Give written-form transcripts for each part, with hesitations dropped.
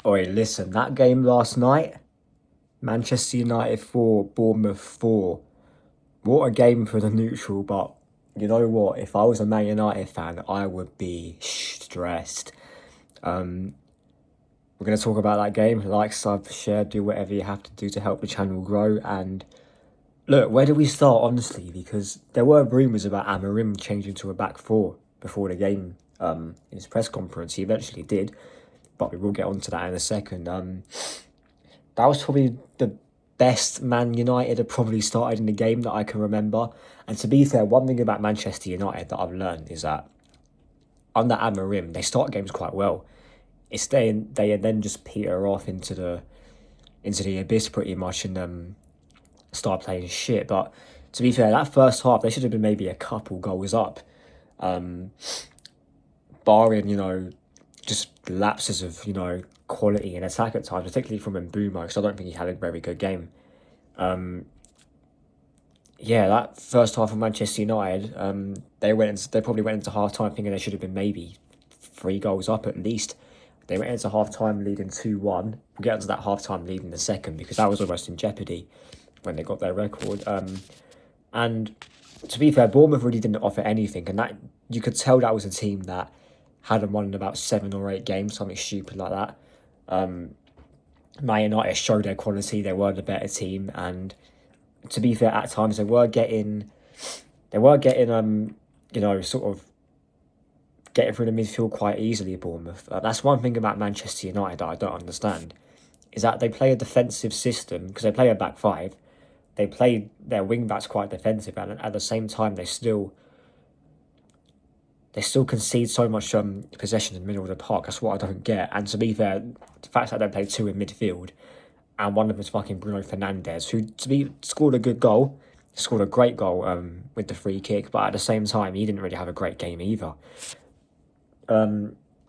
Oi, listen, that game last night, Manchester United 4, Bournemouth 4. What a game for the neutral, but you know what? If I was a Man United fan, I would be stressed. Um, we're going to talk about that game. Like, sub, share, do whatever you have to do to help the channel grow. And look, where do we start, honestly? Because there were rumours about Amarim changing to a back four before the game in his press conference. He eventually did, but we will get onto that in a second. That was probably the best Man United had probably started in the game that I can remember. And to be fair, one thing about Manchester United that I've learned is that under Amarim, they start games quite well. They then just peter off into the abyss pretty much and start playing shit. But to be fair, that first half they should have been maybe a couple goals up, barring just lapses of quality and attack at times, particularly from Mbeumo, because I don't think he had a very good game. Yeah, that first half of Manchester United, they probably went into half time thinking they should have been maybe 3 goals up at least. They went into half time leading 2-1. We'll get into that half time lead in a second because that was almost in jeopardy when they got their record. And to be fair, Bournemouth really didn't offer anything, and that you could tell that was a team that hadn't won in about 7 or 8 games, something stupid like that. Man United showed their quality; they were the better team, and to be fair, at times they were getting sort of getting through the midfield quite easily. Bournemouth. That's one thing about Manchester United that I don't understand is that they play a defensive system because they play a back five. They play their wing backs quite defensive, and at the same time they still concede so much possession in the middle of the park. That's what I don't get. And to be fair, the fact that they play two in midfield and one of them is fucking Bruno Fernandes, who scored a good goal, scored a great goal with the free kick, but at the same time he didn't really have a great game either.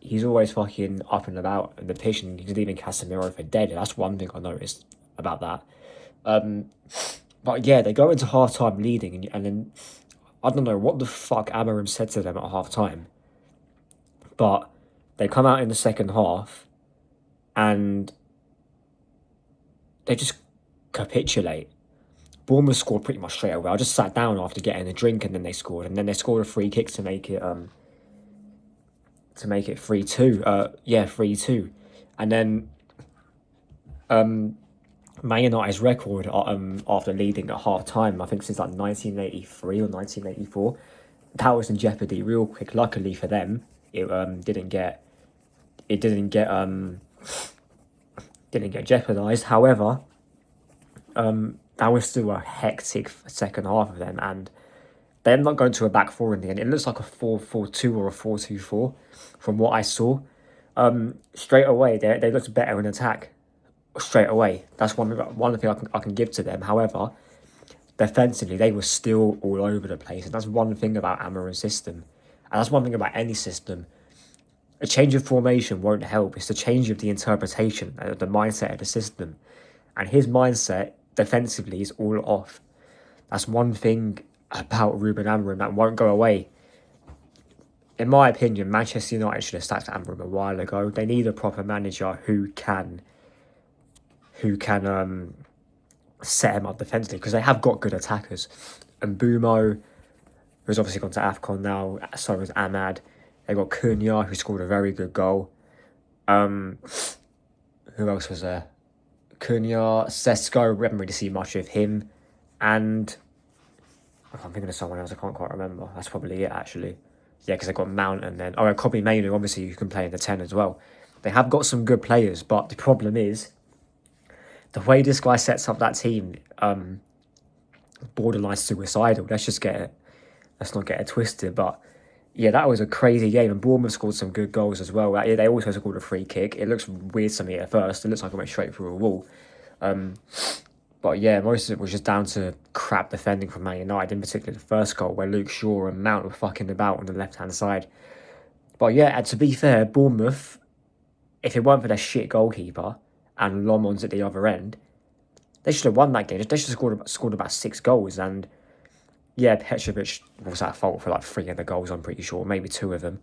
He's always fucking up and about in the pitch, and he's leaving Casemiro for dead. That's one thing I noticed about that. But yeah, they go into half time leading, and then I don't know what the fuck Amarim said to them at half time, but they come out in the second half and they just capitulate. Bournemouth scored pretty much straight away. I just sat down after getting a drink and then they scored, and then they scored a free kick to make it 3-2. 3-2, and then Man United's record after leading at half time, I think since like 1983 or 1984, that was in jeopardy real quick. Luckily for them, it didn't get jeopardized. However, that was still a hectic second half of them, and they're not going to a back four in the end. It looks like a 4-4-2 or a 4-2-4 from what I saw. Straight away, they looked better in attack. Straight away, that's one thing I can give to them. However, defensively, they were still all over the place, and that's one thing about Amarin's system, and that's one thing about any system. A change of formation won't help. It's the change of the interpretation, the mindset of the system, and his mindset defensively is all off. That's one thing about Ruben Amorim that won't go away. In my opinion, Manchester United should have sacked Amorim a while ago. They need a proper manager who can set him up defensively, because they have got good attackers. And Mbeumo, who's obviously gone to AFCON now, so is Ahmad. They got Cunha, who scored a very good goal. Who else was there? Cunha, Sesko, we haven't really seen much of him. And I'm thinking of someone else, I can't quite remember. That's probably it, actually. Yeah, because they got Mount and then... Kobe Mainoo, obviously, you can play in the 10 as well. They have got some good players, but the problem is the way this guy sets up that team, borderline suicidal. Let's not get it twisted. But yeah, that was a crazy game, and Bournemouth scored some good goals as well. They also scored a free kick. It looks weird to me at first. It looks like it went straight through a wall. But yeah, most of it was just down to crap defending from Man United, in particular the first goal where Luke Shaw and Mount were fucking about on the left-hand side. But yeah, and to be fair, Bournemouth, if it weren't for their shit goalkeeper and Lomond's at the other end, they should have won that game. They should have scored about 6 goals. And yeah, Petrovic was at fault for like 3 of the goals, I'm pretty sure, maybe 2 of them.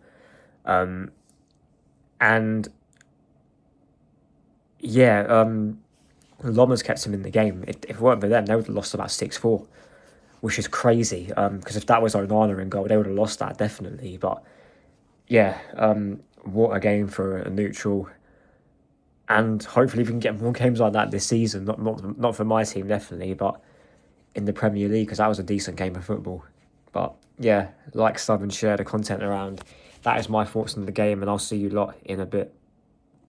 And Yeah, Lommers kept him in the game. If it weren't for them, they would have lost about 6-4, which is crazy. Because if that was Onana in goal, they would have lost that definitely. But yeah, what a game for a neutral. And hopefully we can get more games like that this season. Not for my team, definitely, but in the Premier League, because that was a decent game of football. But yeah, like, sub, and share the content around. That is my thoughts on the game, and I'll see you lot in a bit.